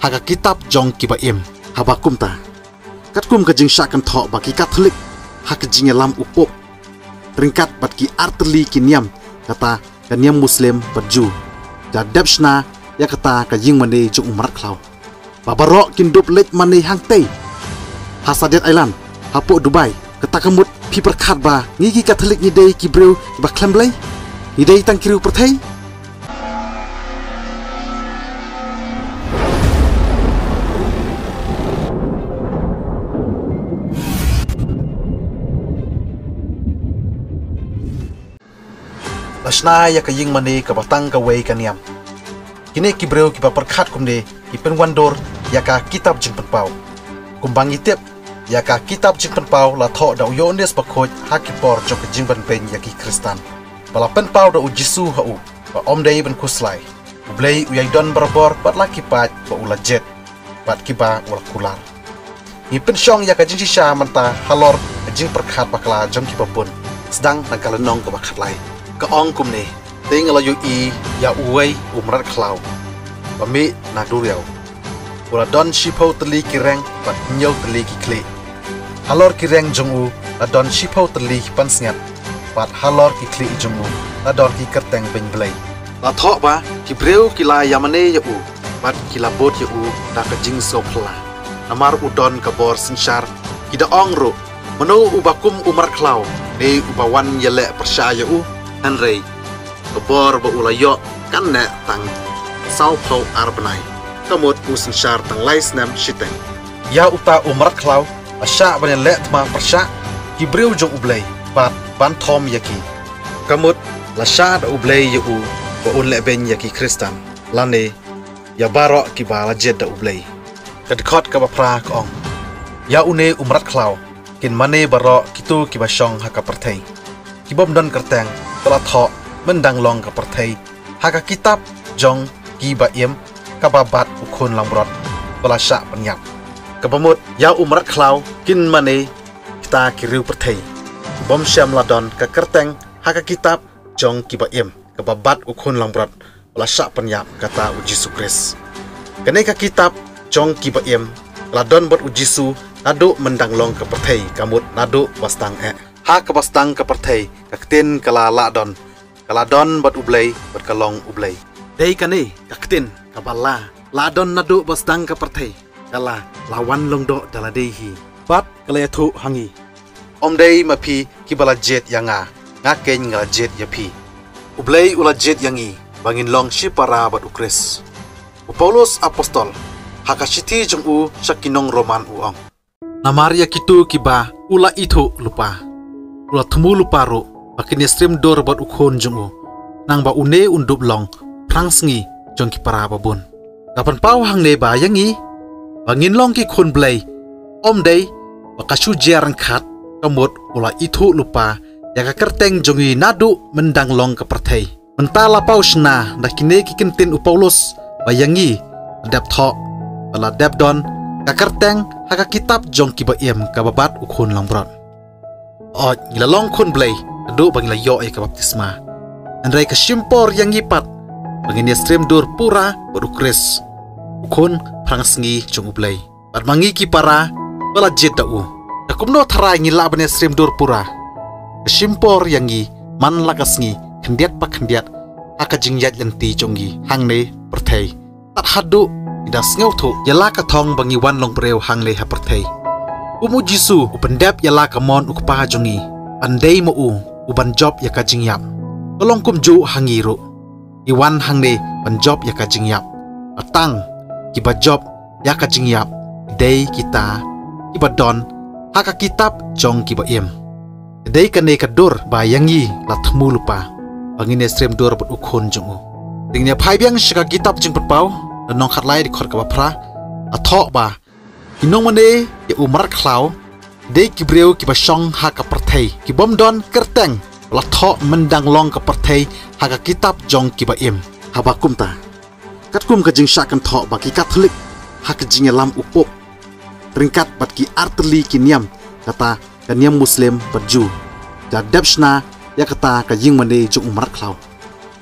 haga kitab jong kibaim habakum ta katkum kajing syakan thok baki Katolik hakajing lam upop ringkat batki arteli kinyam kata kanyam Muslim berju jadabshna ya kata kajing mane jong umrat klau babarok kindup lej mane hangtei hasadet island hapo Dubai kata kamut pi perkhat ba ngigi Katolik ni dei kibreu ba klemblei ni dei tangkiru perthei Lasna ya kaying mane ka batang ka wei kaniam kini kibreu ki perkhat kumde ki penwandor ya ka kitab jing penpau kumbang itep ya ka kitab jing penpau la tho da yones bakhoj hakipor jok jing ban pen ya ki Kristan bala penpau da ujisu hau ba omdei ban kuslai ublei uyai don berbor bat laki pat ba ula jet bat kiba ul kular ni pensyong ya ka jing sisa manta halor jing perkhat bakla jom ki babun sedang nangkalenong ka bakhat lai keong kumne tinggal yui ya uwei umrat klau bami naduriau ula don shipau teli kireng bat nyau teli kikli halor kireng jongu la don shipau teli pansngat bat halor kikli jongu la don ki kerteng beng belai la thok ba kibreu kila yamane ya u bat kila bot ya u da kajing sopla namar udon kabor sinshar kida ongro mano ubakum umrat klau ne ubawan yele persaya u Henry kebor ba ulayo kan ne tang sau pau arbanai kamut usin syar tang lais nam shiteng ya uta umrat klau asya ban le tma persya kibreu jong ublei bat ban thom yaki kamut la sya da ublei yu ba un le ben yaki Kristan lane ya baro ki ba la jed da ublei kadkhot ka ba pra kong ya une umrat klau kin mane baro kitu ki ba shong ha ka perthei kibom don kerteng telah thok mendang long ke perthei haka kitab jong ki baim kababat ukun lambrot bala syak penyap kebamut ya umrat klau kin mane kita kiriu perthei bom syam ladon ke kerteng haka kitab jong ki baim kababat ukun lambrot bala syak penyap kata ujisu Kris kene ka kitab jong ki baim ladon bot ujisu nadu mendang long ke perthei kamut nadu bastang ha ke bastang ke perthei kaktin kala ladon bat ublei bat kalong ublei dei kane kaktin kabala ladon nadu bastang ke perthei kala lawan longdo dala dehi bat kala thu hangi omdei mapi kibala jet yanga ngaken ngala jet yapi ublei ula jet yangi bangin long shipara bat ukris Paulus apostol hakashiti jong u shakinong roman uong namaria kitu kiba ula itu lupa ula temu lupa ro bakini stream dor bat ukhon jongu nang ba une undup long prangsngi jong ki para babun kapan pau hang ne ba yangi bangin long ki khon blai om dei bakasu jarang khat kamut ula itu lupa ya ka kerteng jongi nadu mendang long ke perthei mentala pausna dakine ki kentin u Paulus ba yangi dap tho bala dap don ka kerteng haka kitab jong ki ba em ka babat ukhon lambrot ngila long khun blai adu bangila yo ka baptisma andrai ka shimpor yang ipat bangini stream dur pura baru Kris khun prangsngi chung blai bat mangi ki para bala jet dau takumno thara ngila bane stream dur pura ka shimpor yang i man lakasngi khendiat pa khendiat aka jingyat yanti chongi hangne perthei tat hadu ida sngew thu yala ka thong bangi wan long breu hangle ha perthei umu jisu upendap yala kamon ukpa jongi andei mo uban job ya ka jingyap tolong kumju hangiru iwan hangne ban job ya ka jingyap atang kiba job ya ka jingyap dei kita kiba don haka kitab jong kiba im dei kane kadur bayangi latmu lupa bangine stream dur but ukhon jongu dingnya phai biang shika kitab jing pau nong khatlai di khor ka phra athok ba inong mane ya umrat klau dei kibreu kiba shong haka perthei kibom don kerteng la tho mendang long ka perthei haka kitab jong kiba im habakum ta katkum ka jing syakan tho baki Katolik haka jing lam upop ringkat batki arteli kinyam kata kanyam Muslim berju jadabshna ya kata ka jing mane jong umrat klau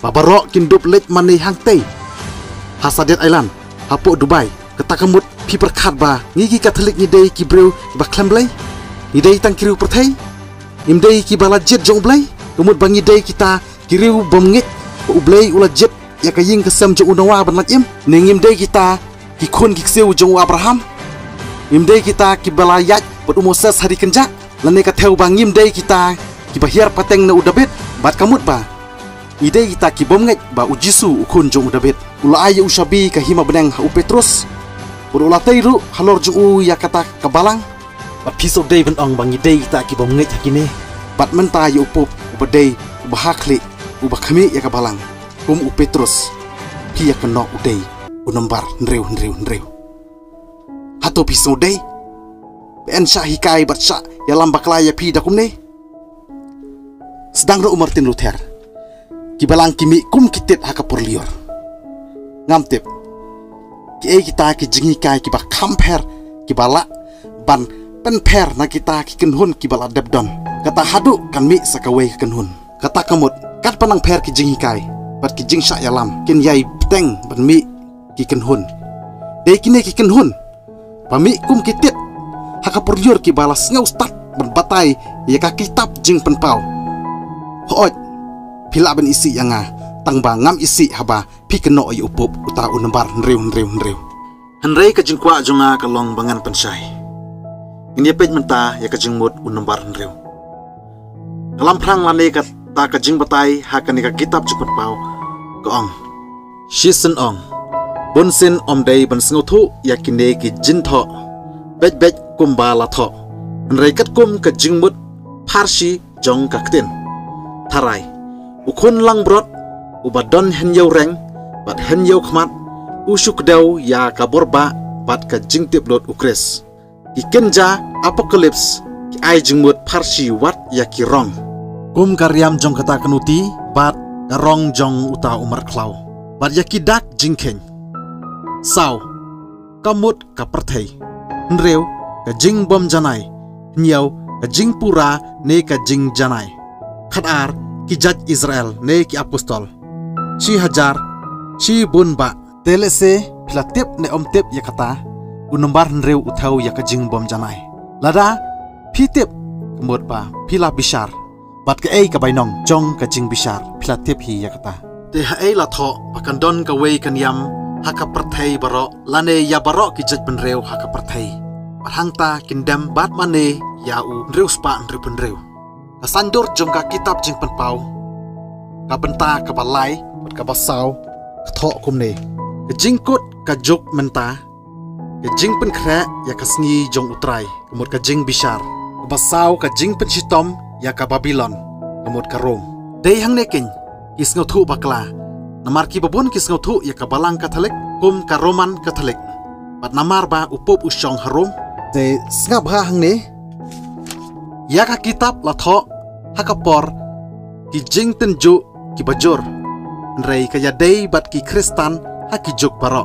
babarok kindup lej mane hangtei hasadet island hapo Dubai kata kemut pi perkat ba ngigi Katolik ni dei ki breu ki ba klem blai ni dei tang kiriu perthai im dei ki bala jet jong blai kemut bangi dei kita kiriu bom ngit u blai ula jet ya kaying kesem jong unawa ban im nengim dei kita ki khun ki seu jong Abraham im dei kita ki bala yat bot Moses hari kenja lane ka theu bangim dei kita ki bahiar pateng na udabet bat kamut ba ide kita ki bom ngit ba u Jisu ukun jong udabet ula ayu usabi ka hima beneng u Petrus ula teiru halor jong ya kata kabalang bat piso dei ben ong bangi dei kita ki bom ngit hakine bat menta yu pup u dei u bahakli u bakhami ya kabalang kum u Petrus ki ya kenok u dei u nombar nreu hato piso dei ben sya hikai bat sya ya lambak laya pi dakum ne sedang ro Martin Luther kibalang kimi kum kitit hakapur lior ngamtip ki kita ki jingi kai ki ba kamper ki bala ban penper na kita ki kenhun ki bala debdon kata hadu kan mi sakawe kenhun kata kamut kat panang per ki jingi kai bat ki jing sya yalam kin yai teng ban mi ki kenhun dei kine ki kenhun pami kum kitit hakapur lior ki bala ngau stat ban batai ya ka kitab jing penpau hooj pila ben isi yanga tangba ngam isi haba pi keno ay upup uta unembar nreu Henry ka jingkwa jonga kalong bangan pensai ini pej menta ya ka jingmut unembar nreu kalam prang lane ka ta ka jing batai hakani ka kitab jukut pau kaong shisen ong bonsin omdei ban sngotu yakine ki jintho bej kumba latho Henry kat kum ka jingmut parsi jong ka ktin tarai ukun lang brot ubadon hen yau reng bat hen yau khmat usuk dau ya kaborba bat ka jingtip lot ukres ki kenja apocalypse ki ai jingmut parsi wat ya ki rong kum karyam jong kata kanuti bat rong jong uta umar klau bat ya ki dak jingkeng saw kamut ka perthei nreu ka jing bom janai nyau ka jing pura ne ka jing janai khatar ki jaj Israel ne ki apostol chi hajar chi bunba telese pilatip ne omtip ya kata unombar nreu uthau ya kajing bom janai lada pitip kemut ba pila bishar bat ke ei ka bainong jong kajing bishar pilatip hi ya kata te ha ei la tho pakan don ka wei kan yam haka perthei baro lane ya baro ki jaj benreu haka perthei hangta kindam bat mane ya u nreu spa nreu kasandur jongka kitab jing penpau ka benta ka balai ka basau tho kumne ka jingkut ka juk menta ka jing pen khra ya ka sngi jong utrai kemut ka jing bishar ka basau ka jing pen chitom ya ka Babylon kemut ka Rom dei hang nekin kisngo thu bakla namar ki babun kisngo thu ya ka balang Katolik kum ka Roman Katolik pat namar ba upop usong harum de snap ha hang ne ya ka kitab la tho hakapor ki jing tenju ki bajur nrei kaya dei bat ki Kristan haki juk baro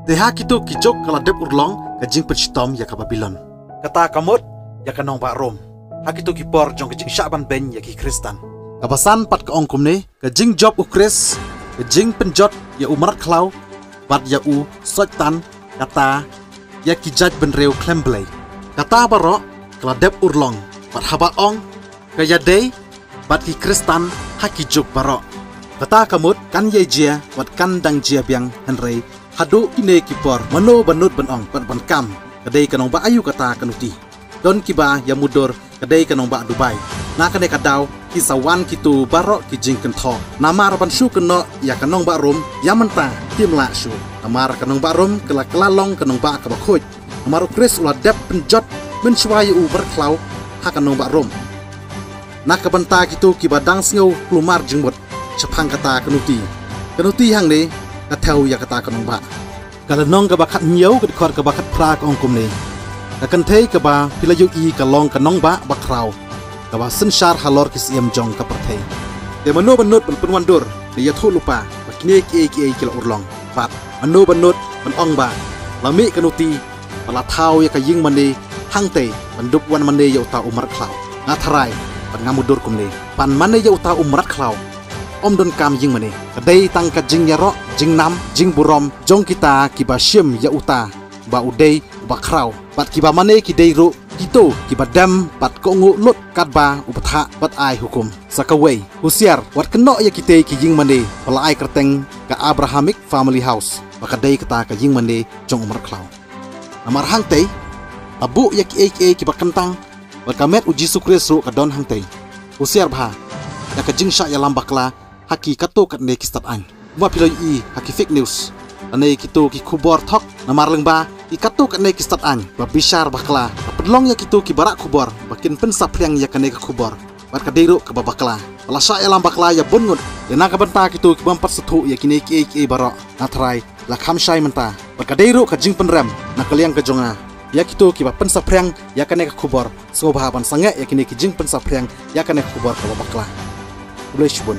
te hakitu ki juk kala dep urlong ka jing pechitom ya ka Babylon kata kamut ya ka nong ba Rom hakitu ki por jong ki jing Syaban ben ya ki Kristan kabasan pat ka ongkum ne ka jing job ukris ka jing penjot ya umar klau bat ya u sotan kata ya ki jaj benreu klemblei kata baro kala dep urlong bat haba ong kaya dei bat ki Kristan haki juk baro kata kamut kan ye jia wat kan dang jia biang Henry hadu kine kipor mano banut banong ban kam kadai kanong ba ayu kata kanuti don kiba ya mudur kadai kanong ba Dubai na kadai kadau ki sawan kitu baro ki jing kentho namar ban shu keno ya kanong ba Rom ya menta timla shu namar kanong ba Rom kala klalong kanong ba ka bakhoj namar ukris ula dep penjot men shwayu berklau hakanong ba Rom nak kabanta kitu kibadang sngau klumar jingmut chapang kata kanuti hang ne kathau ya kata kanong ba kalanong ka bakat nyau ka khor ka bakat pra ka ongkum ne ka kanthei ka ba pilayu i ka long kanong ba bakrau ka ba senshar halor kis iam jong ka perthei de mano banut pen wandur de ya thu lupa bakne ki kila urlong pat mano banut pen ong ba lami kanuti pala thau ya ka ying mane hangte bandup wan mane ya ta umar klau ngatharai pan ngamudur kumne pan mane ya uta umrat klau om don kam jing mane kadai tang ka jing yaro jing nam jing burom jong kita kiba syem ya uta ba udei ba krau pat kiba mane ki deiru kito kiba dam pat ko ngu lut kat ba upatha pat ai hukum sakawei husiar wat keno ya kite ki jing mane pala ai kerteng ka Abrahamic family house baka dei kata ka jing mane jong umar klau amar hang tei abu ya ki kiba kentang baka met uji sukres ru ka don hang tei husiar bha ya ka jing sha ya lambakla haki kato kat ne kistat an ma piloi I haki fake news ane kito ki kubor thok namar lengba I kato kat ne kistat an ba bishar bakla pedlong ya kito ki barak kubor bakin pensap yang ya kane ka kubor bat ka deiro ka babakla pala sha ya lambakla ya bungut ya na ka banta kito ki bampat sethu ya kine ki barok na trai la kham shai menta bat ka deiro ka jing penrem na kaliang ka jonga ya kito ki ba pensap yang ya kane ka kubor so ba ban sange ya kine ki jing pensap yang ya kane ka kubor ka babakla boleh shubun